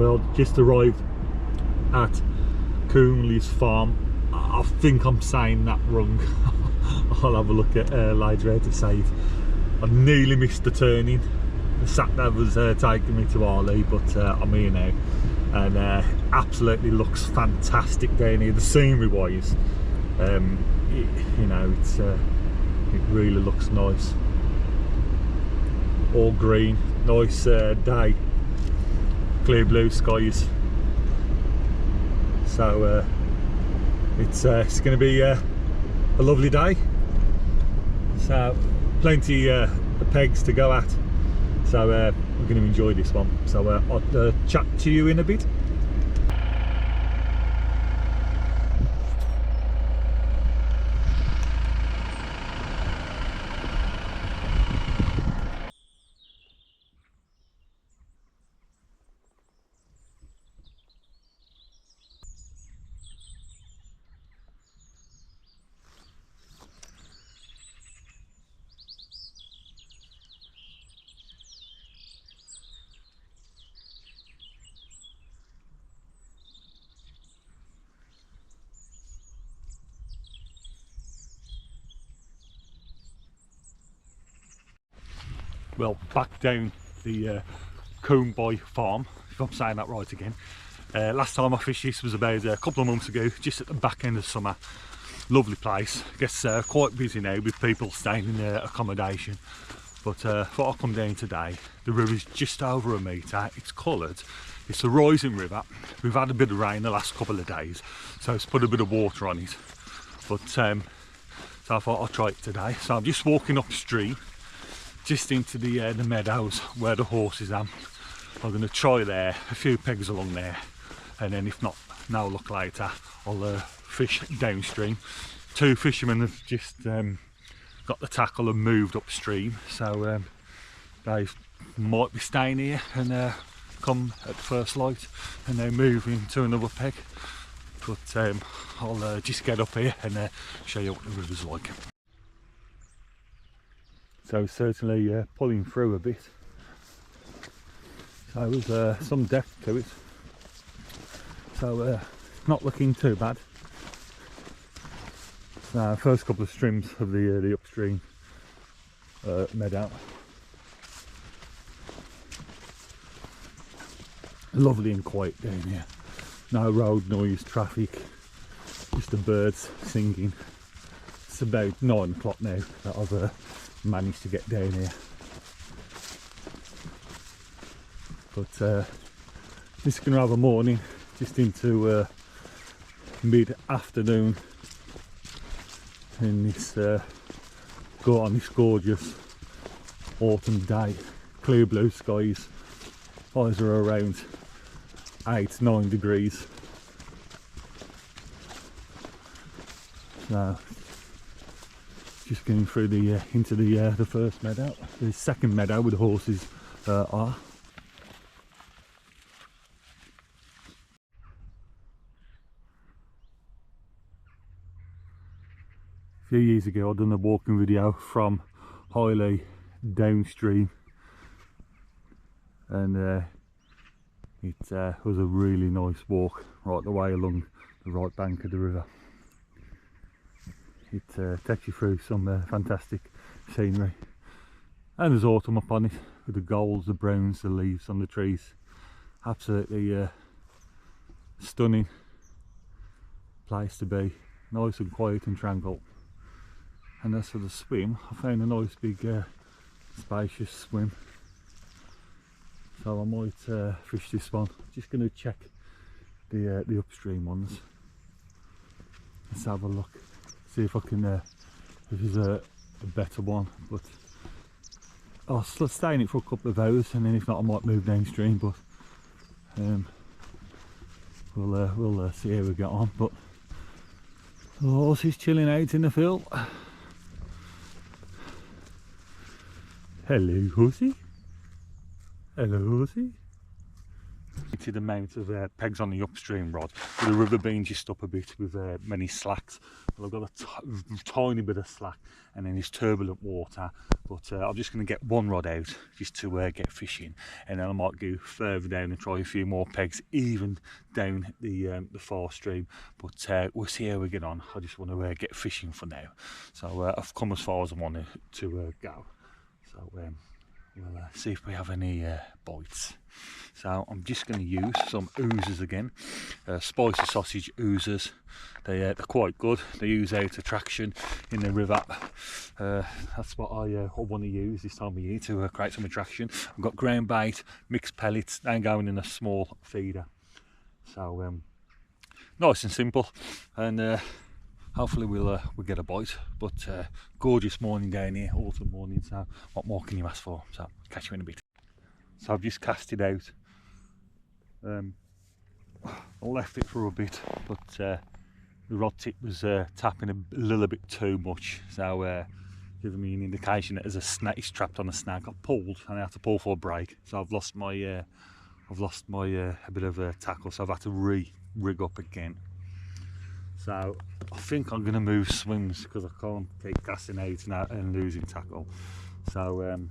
Well, just arrived at Coomby's farm. I think I'm saying that wrong. I'll have a look at later how to say it. I nearly missed the turning. The sat-nav was taking me to Arley, but I'm here now, and absolutely looks fantastic down here. The scenery wise, you know, it really looks nice. All green, nice day, clear blue skies. So it's going to be a lovely day. So plenty of pegs to go at. So we're going to enjoy this one. So I'll chat to you in a bit. Well, back down the Coomby farm, if I'm saying that right again. Last time I fished this was about a couple of months ago, just at the back end of summer. Lovely place. Gets quite busy now with people staying in their accommodation. But thought I'd come down today. The river's just over 1 metre. It's coloured. It's a rising river. We've had a bit of rain the last couple of days, so it's put a bit of water on it. But so I thought I'd try it today. So I'm just walking upstream, just into the meadows where the horses are. I'm going to try there, a few pegs along there, and then if not, now look later, I'll fish downstream. Two fishermen have just got the tackle and moved upstream, so they might be staying here and come at the first light and then move into another peg. But I'll just get up here and show you what the river's like. So certainly pulling through a bit. So there's some depth to it. So not looking too bad. So first couple of streams of the upstream meadow. Lovely and quiet down here. No road noise, traffic, just the birds singing. It's about 9 o'clock now that I've managed to get down here. But this is going to have a morning, just into mid-afternoon, in this this gorgeous autumn day. Clear blue skies, highs are around 8-9 degrees. So just getting through the into the first meadow, the second meadow where the horses are. A few years ago I'd done a walking video from Highley downstream, and it was a really nice walk right the way along the right bank of the river. It takes you through some fantastic scenery, and there's autumn up on it with the golds, the browns, the leaves on the trees. Absolutely stunning place to be, nice and quiet and tranquil. And as for the swim, I found a nice big spacious swim, so I might fish this one. Just going to check the upstream ones. Let's have a look, see if I can if there's a better one. But I'll stay in it for a couple of hours, and then if not I might move downstream. But we'll see how we get on. But the horse is chilling out in the field. Hello horsey. Hello horsey. limited amount of pegs on the upstream rod, with the river being just up a bit with many slacks. Well, I've got a tiny bit of slack and then this turbulent water, but I'm just going to get one rod out just to get fishing, and then I might go further down and try a few more pegs even down the far stream, but we'll see how we get on. I just want to get fishing for now, so I've come as far as I wanted to go, so we'll see if we have any bites. So I'm just going to use some oozers again, spicy sausage oozers. They're quite good. They use out attraction in the river. That's what I want to use this time of year to create some attraction. I've got ground bait, mixed pellets, and going in a small feeder. So nice and simple, and hopefully we'll get a bite. But gorgeous morning down here, autumn morning, so what more can you ask for? So catch you in a bit. So I've just cast it out. I left it for a bit, but the rod tip was tapping a little bit too much, so giving me an indication that there's a snag. It's trapped on a snag. I pulled and I had to pull for a break, so I've lost my a bit of tackle, so I've had to rig up again. So I think I'm going to move swims because I can't keep casting out and losing tackle. So I'm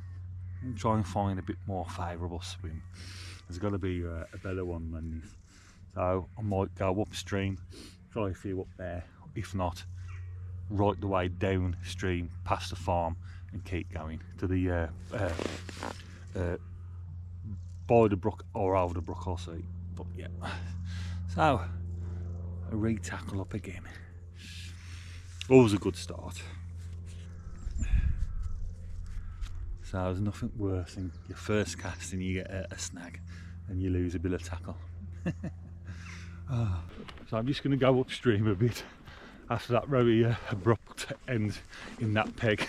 going to try and find a bit more favourable swim. There's got to be a better one than this. So I might go upstream, try a few up there. If not, right the way downstream past the farm and keep going to the by the brook or over the brook, I'll see. But yeah, so a re-tackle up again. Always a good start. So there's nothing worse than your first cast and you get a snag and you lose a bit of tackle. So I'm just going to go upstream a bit after that very abrupt end in that peg.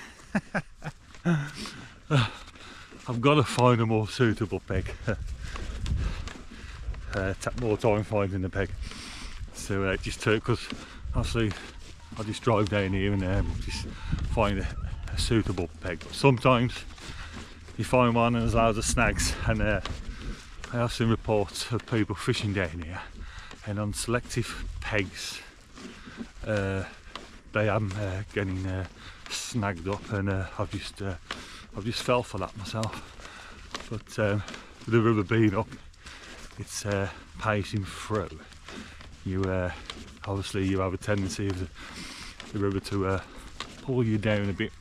I've got to find a more suitable peg. Take more time finding the peg. So just because obviously I just drive down here and just find a suitable peg. But sometimes you find one and there's loads of snags, and I have seen reports of people fishing down here and on selective pegs they am getting snagged up, and I've just fell for that myself. But with the river being up, it's pacing through. You obviously you have a tendency of the river to pull you down a bit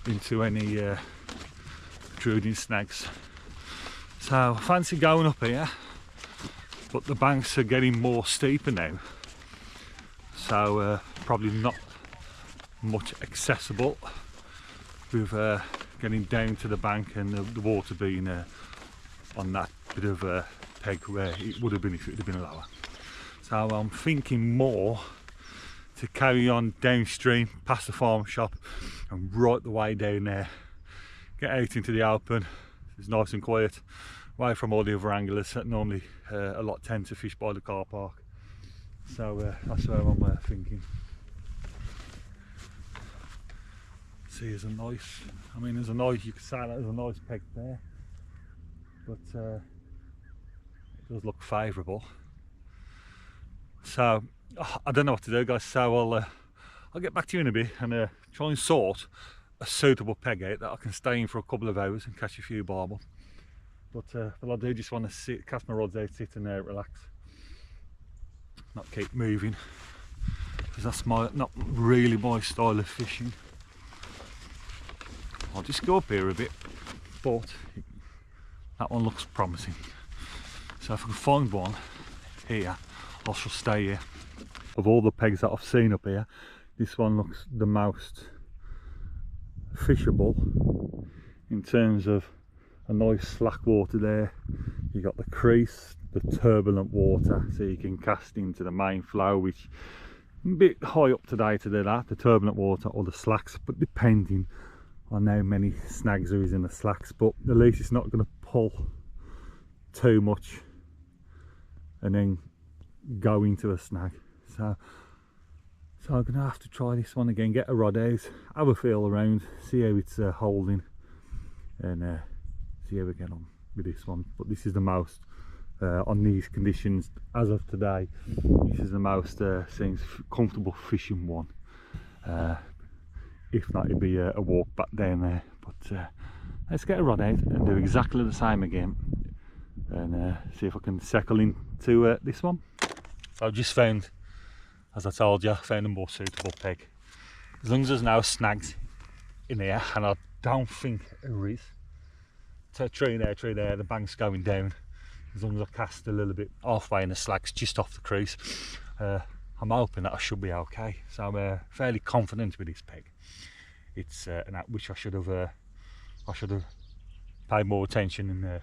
into any protruding snags. So I fancy going up here, but the banks are getting more steeper now, so probably not much accessible with getting down to the bank and the water being on that bit of a peg where it would have been if it had been lower. So I'm thinking more to carry on downstream past the farm shop and right the way down there, get out into the open. It's nice and quiet, away from all the other anglers that normally a lot tend to fish by the car park. So that's where I'm thinking. See, there's a nice, I mean there's a nice, you could say that there's a nice peg there, but it does look favourable. So I don't know what to do, guys, so I'll get back to you in a bit and try and sort a suitable peg out that I can stay in for a couple of hours and catch a few barbel. But I do just want to sit, cast my rods out, sit and relax, not keep moving, because that's not really my style of fishing. I'll just go up here a bit, but that one looks promising. So if I can find one here, I shall stay here. Of all the pegs that I've seen up here, this one looks the most fishable in terms of a nice slack water there. You got the crease, the turbulent water, so you can cast into the main flow, which is a bit high up today to do that, the turbulent water or the slacks, but depending on how many snags there is in the slacks, but at least it's not going to pull too much and then go into a snag. So I'm going to have to try this one again, get a rod out, have a feel around, see how it's holding, and see how we get on with this one. But this is the most on these conditions as of today. This is the most seems comfortable fishing one. If not, it'd be a walk back down there. But let's get a rod out and do exactly the same again, and see if I can settle into this one. I've just found, as I told you, found a more suitable peg. As long as there's no snags in here, and I don't think there is. Tree there, the bank's going down. As long as I cast a little bit halfway in the slacks, just off the crease, I'm hoping that I should be okay. So I'm fairly confident with this peg. It's and I wish I should have paid more attention and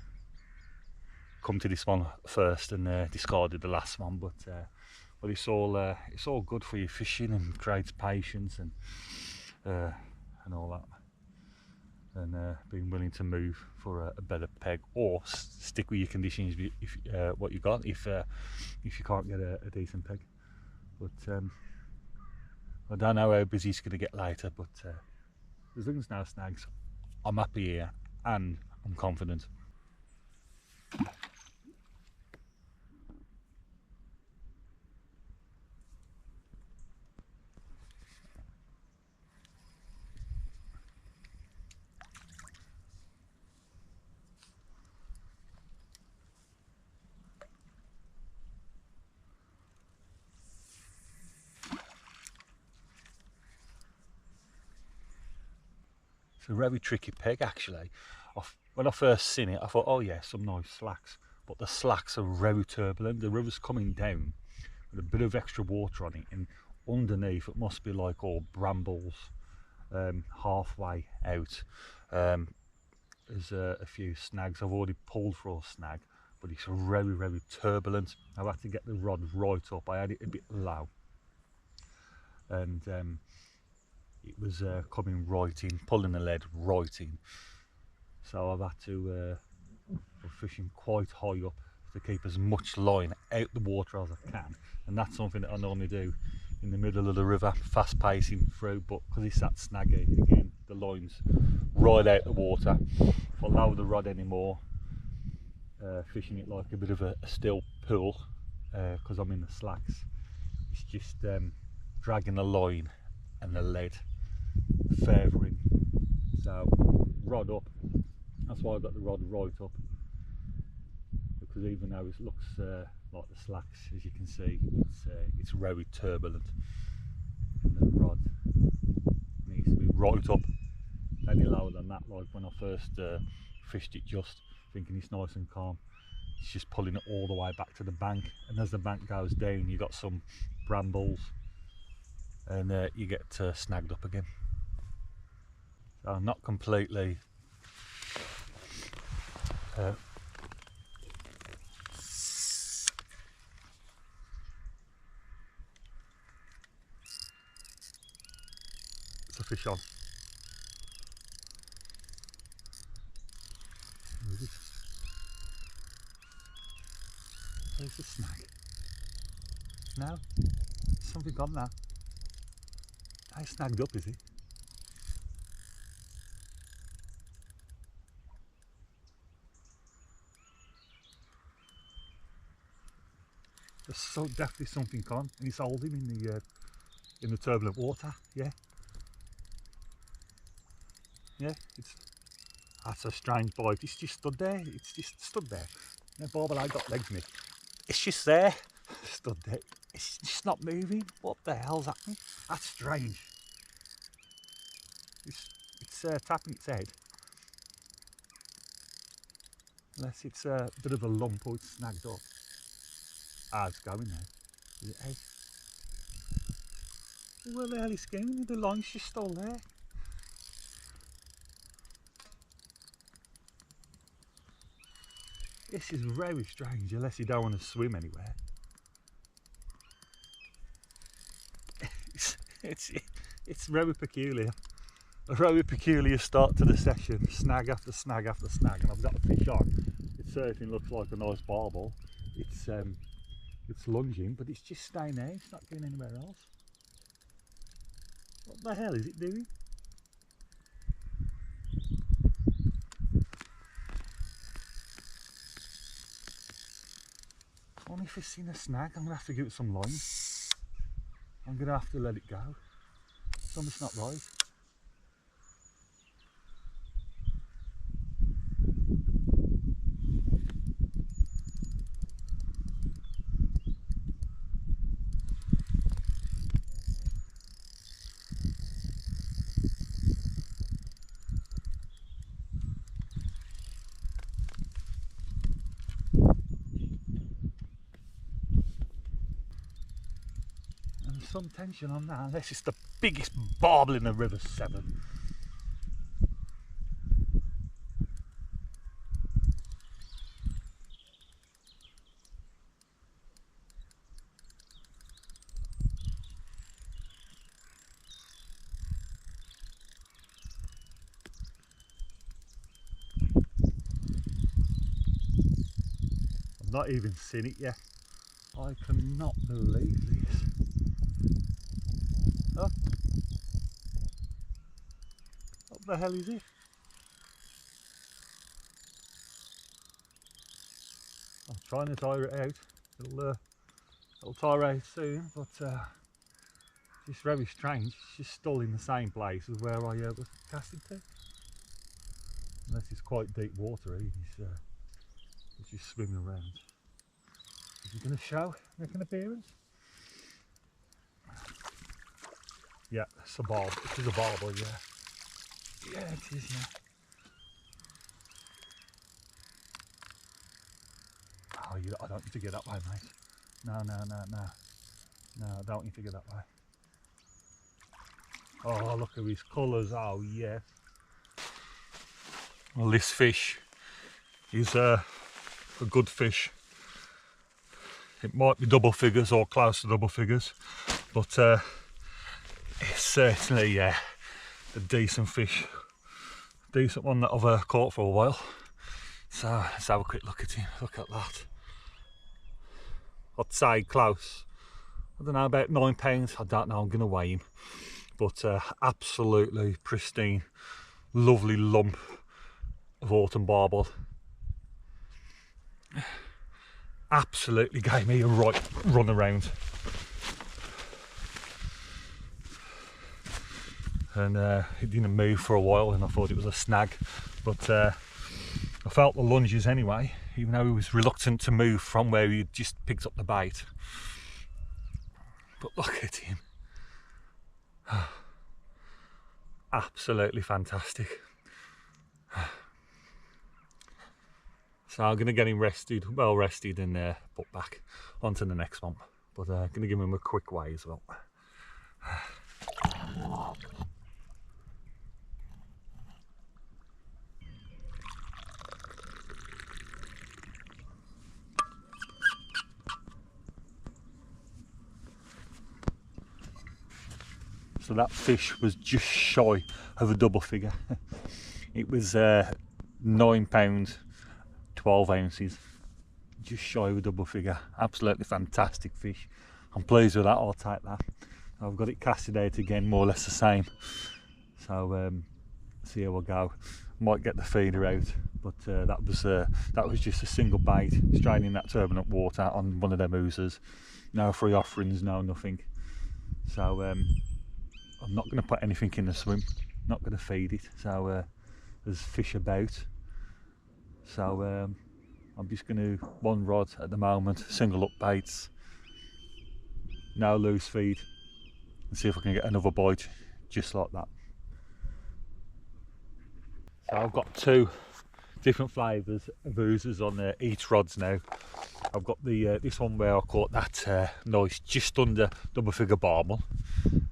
come to this one first and discarded the last one. But it's all good for your fishing and creates patience and all that. And being willing to move for a better peg, or stick with your conditions if what you got if you can't get a decent peg. But I don't know how busy it's going to get later, but as long as no snags, I'm happy here and I'm confident. It's a very tricky peg actually. When I first seen it, I thought, oh yeah, some nice slacks, but the slacks are very turbulent. The river's coming down with a bit of extra water on it, and underneath it must be like all brambles halfway out. There's a few snags. I've already pulled for a snag, but it's very turbulent. I've had to get the rod right up. I had it a bit low, and it was coming right in, pulling the lead right in. So I've had to I'm fishing quite high up to keep as much line out the water as I can, and that's something that I normally do in the middle of the river, fast pacing through. But because it's that snaggy again, the line's right out the water. If I lower the rod anymore, fishing it like a bit of a still pool, because I'm in the slacks, it's just dragging the line and the lead favoring. So rod up, that's why I've got the rod right up, because even though it looks like the slacks, as you can see, it's very turbulent, and the rod needs to be right up, any lower than that. Like when I first fished it, just thinking it's nice and calm, it's just pulling it all the way back to the bank, and as the bank goes down you got some brambles and you get snagged up again. So I'm not completely it's a fish on. Where's the snag? No? Something gone now. I snagged up, is he? There's so definitely something gone, and he's holding in the turbulent water. Yeah. Yeah, that's a strange bite. It's just stood there. It's just stood there. No, Barbel, I got legs, Nick. It's just there, stood there. It's just not moving. What the hell's happening? That's strange. It's tapping its head. Unless it's a bit of a lump or it's snagged up. Ah, it's going now. Is it out? Where the hell is it going? The line's just still there. This is very strange, unless you don't want to swim anywhere. It's very peculiar. A very peculiar start to the session. Snag after snag after snag, and I've got a fish on. It certainly looks like a nice barbel. It's lunging, but it's just staying there. It's not going anywhere else. What the hell is it doing? Only if it's seen a snag, I'm going to have to give it some line. I'm going to have to let it go. Something's not right. Some tension on that, unless it's the biggest barbel in the River Severn. I've not even seen it yet. I cannot believe this. Oh. What the hell is it? I'm trying to tire it out. It'll tire out soon, but it's very strange. It's just still in the same place as where I was casting to. Unless it's quite deep water, he's just swimming around. Is he going to show, make an appearance? Yeah, it's a barbel. It is a barbel, yeah. Yeah, it is, yeah. Oh, I don't need to get that way, mate. No. No, I don't need to get that way. Oh, look at his colours. Oh, yeah. Well, this fish is a good fish. It might be double figures or close to double figures, but it's certainly a decent fish. Decent one that I've caught for a while. So let's have a quick look at him. Look at that. I'd say close. I don't know, about 9 pounds. I don't know, I'm going to weigh him. But absolutely pristine, lovely lump of autumn barbel. Absolutely gave me a right run around. And it didn't move for a while, and I thought it was a snag. But I felt the lunges anyway, even though he was reluctant to move from where he just picked up the bait. But look at him. Absolutely fantastic. So I'm going to get him rested, well rested, and put back onto the next one. But I'm going to give him a quick weigh as well. So that fish was just shy of a double figure. It was £9, 12 ounces, just shy of a double figure. Absolutely fantastic fish. I'm pleased with that. I'll take that. I've got it casted out again, more or less the same. So see how we'll go. Might get the feeder out, but that was just a single bait straight in that turbulent water on one of them oozers. No free offerings, no nothing. So I'm not going to put anything in the swim, not going to feed it. So there's fish about. So I'm just going to, one rod at the moment, single up baits, no loose feed, and see if I can get another bite just like that. So I've got 2 different flavours of oozers on each rods now. I've got the this one where I caught that nice just under double figure barbel.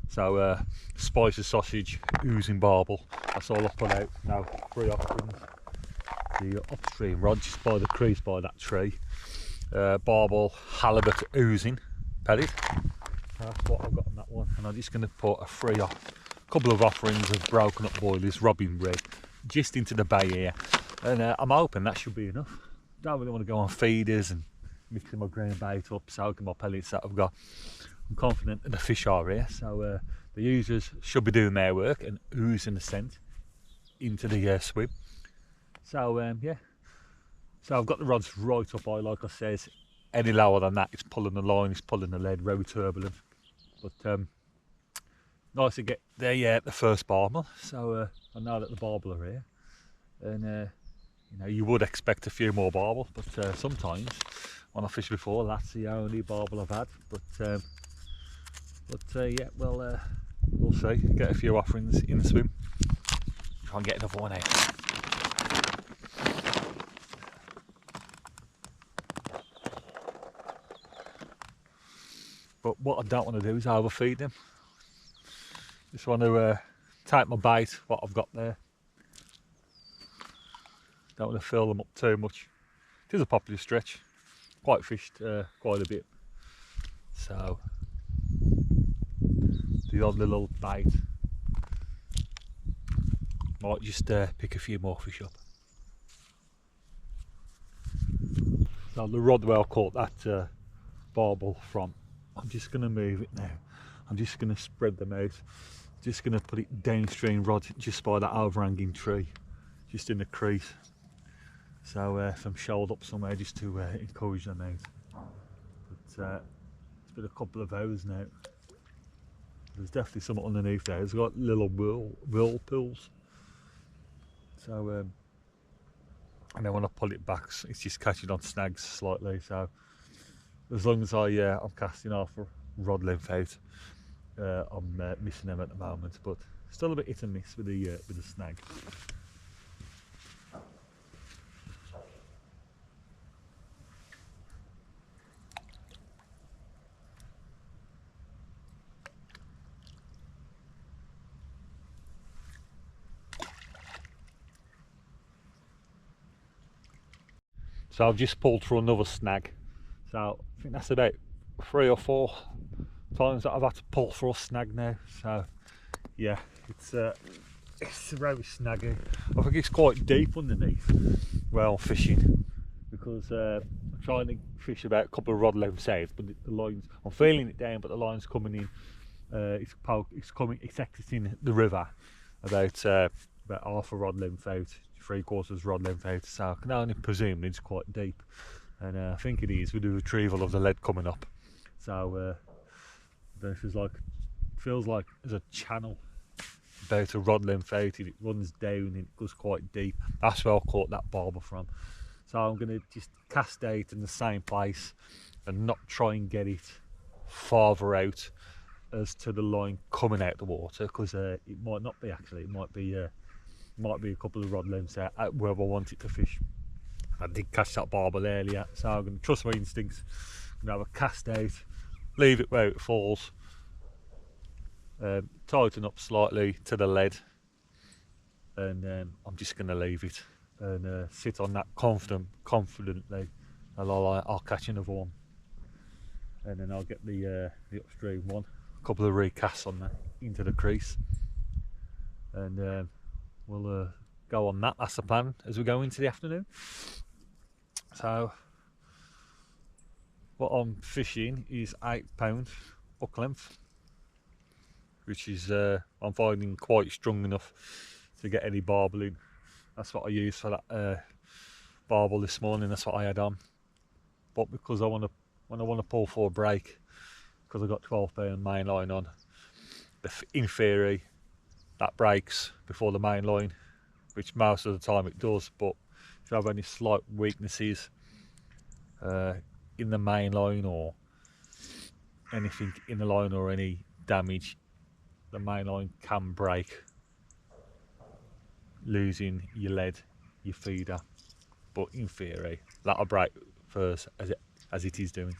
So spicy sausage, oozing barbel. That's all I put out. Now 3 offerings. The upstream rod just by the crease by that tree. Barbel halibut oozing pellet. That's what I've got on that one. And I'm just going to put a couple of offerings of broken up boilies, robin red, just into the bay here. And I'm hoping that should be enough. Don't really want to go on feeders and mixing my ground bait up, soaking my pellets that I've got. I'm confident that the fish are here, so the users should be doing their work and oozing the scent into the swim. So yeah, so I've got the rods right up high, like I said, any lower than that, it's pulling the line, it's pulling the lead, very turbulent. But nice to get the first barbel. So I know that the barbel are here, and you know, you would expect a few more barbel, but sometimes when I fished before, that's the only barbel I've had. But yeah, well, we'll see. Get a few offerings in the swim. Try and get another one out. But what I don't want to do is overfeed them. Just want to take my bait, what I've got there. Don't want to fill them up too much. It is a popular stretch, quite fished quite a bit. So the odd little bait. Might just pick a few more fish up. So the rod where I caught that barbel from, I'm just going to move it now. I'm just going to spread them out. Just going to put it downstream rod just by that overhanging tree, just in the crease. So some shoulder up somewhere just to encourage them out. But it's been a couple of hours now. There's definitely something underneath there. It's got little whirlpools. So and then when I pull it back, it's just catching on snags slightly. So as long as I'm casting off a rod length out, I'm missing them at the moment. But still a bit hit and miss with the snag. So I've just pulled through another snag. So I think that's about 3 or 4 times that I've had to pull through a snag now. So yeah, it's very snaggy. I think it's quite deep underneath where I'm fishing, because I'm trying to fish about a couple of rod lengths out, but the lines, I'm feeling it down, but the line's coming in. It's exiting the river about half a rod length out, 3/4 rod length out, so I can only presume it's quite deep, and I think it is with the retrieval of the lead coming up. So this is feels like there's a channel about a rod length out, and it runs down and it goes quite deep. That's where I caught that barbel from. So I'm going to just cast out in the same place and not try and get it farther out as to the line coming out the water, because it might not be actually. It might be a couple of rod lengths out where I want it to fish. I did catch that barbel earlier, so I'm going to trust my instincts. I'm going to have a cast out, leave it where it falls, tighten up slightly to the lead, and I'm just going to leave it and sit on that confidently, and I'll catch another one, and then I'll get the upstream one, a couple of recasts on that into the crease, and we'll go on that. That's the plan as we go into the afternoon. So what I'm fishing is 8 pound hook length, which is I'm finding quite strong enough to get any barbel in. That's what I used for that barbel this morning. That's what I had on. But because when I want to pull for a break, because I've got 12 pound main line on, in theory that breaks before the main line, which most of the time it does. But if you have any slight weaknesses in the main line, or anything in the line, or any damage, the main line can break, losing your lead, your feeder. But in theory that'll break first, as it is doing.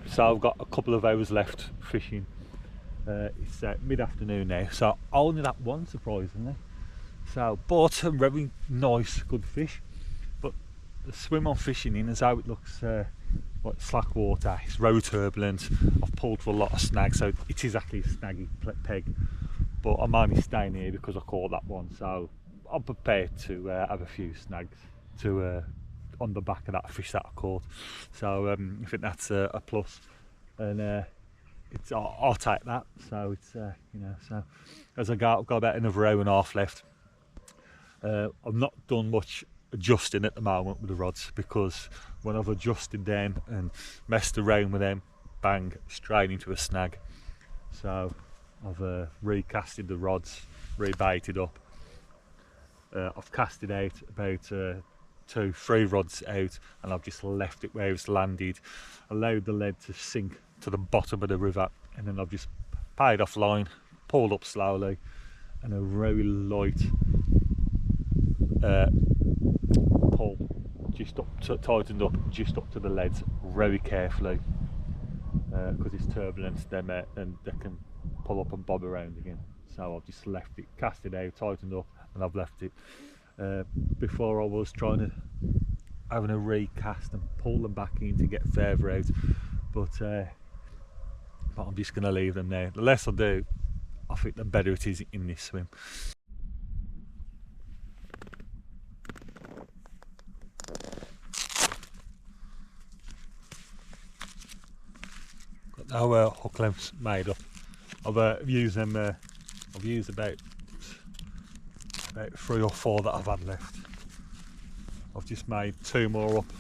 So I've got a couple of hours left fishing. It's mid-afternoon now, so I only that one, surprisingly. So, but a very nice, good fish. But the swim I'm fishing in is how it looks, like slack water. It's very turbulent. I've pulled for a lot of snags, so it is actually a snaggy peg. But I'm only staying here because I caught that one, so I'm prepared to have a few snags to on the back of that fish that I caught. So I think that's a plus, and I'll take that. So it's you know, so as I go, I've got about another hour and a half left. I've not done much adjusting at the moment with the rods, because when I've adjusted them and messed around with them, bang, straight into a snag. So I've recasted the rods, rebaited up. I've casted out about 2-3 rods out, and I've just left it where it's landed, allowed the lead to sink to the bottom of the river, and then I've just paid off line, pulled up slowly, and a very light pull, just up to, tightened up just up to the leads very carefully, because it's turbulent, and they can pull up and bob around again. So I've just left it, cast it out, tightened up, and I've left it. Before I was trying to having a recast and pull them back in to get further out, but I'm just going to leave them there. The less I do, I think the better it is in this swim. Got no hook lengths made up. I've used them. I've used about 3 or 4 that I've had left. I've just made 2 more up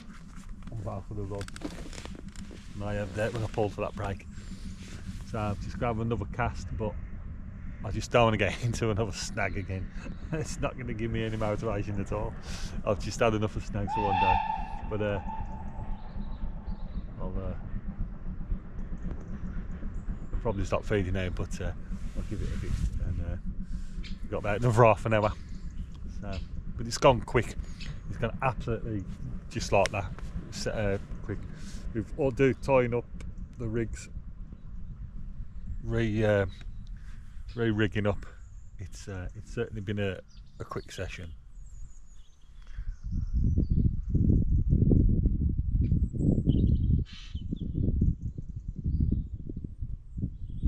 on both of the rod. And I have that when I pulled for that break. So I'm just going to have another cast, but I just don't want to get into another snag again. It's not going to give me any motivation at all. I've just had enough of snags for one day. But I'll probably stop feeding now, but I'll give it a bit. And we've got about another half an hour. So, but it's gone quick. It's gone absolutely just like that. Quick. We've all do tying up the rigs, re-rigging up. It's certainly been a quick session.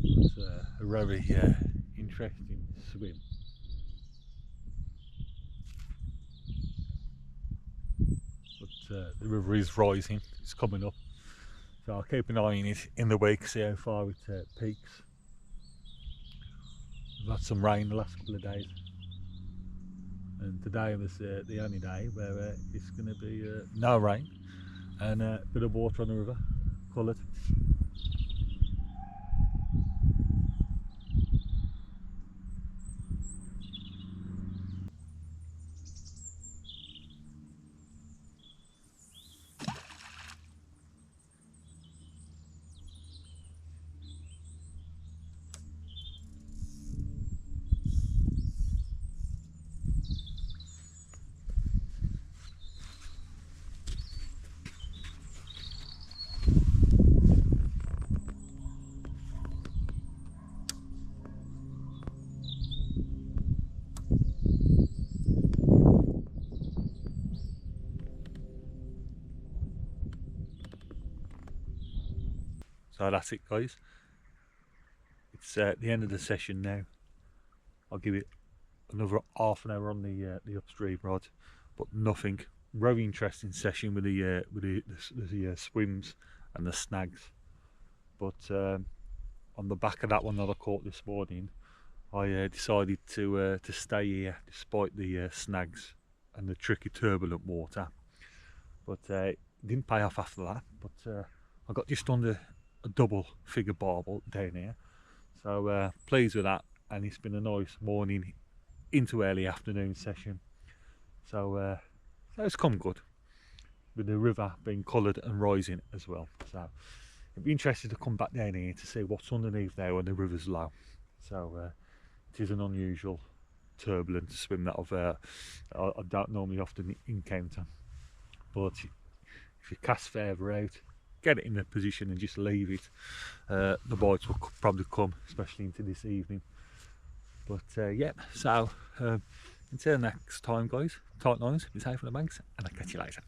It's a very interesting swim. But the river is rising, it's coming up. So I'll keep an eye on it in the week, see how far it peaks. We've had some rain the last couple of days, and today was the only day where it's going to be no rain and a bit of water on the river, coloured. So that's it, guys. It's the end of the session now. I'll give it another half an hour on the upstream rod, but nothing. Very interesting session with the swims and the snags. But on the back of that one that I caught this morning, I decided to stay here despite the snags and the tricky turbulent water. But it didn't pay off after that. But I got just under a double figure barbel down here, so pleased with that, and it's been a nice morning into early afternoon session, so it's come good with the river being coloured and rising as well. So it'd be interesting to come back down here to see what's underneath there when the river's low. So it is an unusual turbulent swim that I don't normally often encounter, but if you cast further out, get it in a position and just leave it, the bites will probably come, especially into this evening. But yeah, so until next time, guys, tight lines, be safe on the banks, and I'll catch you later.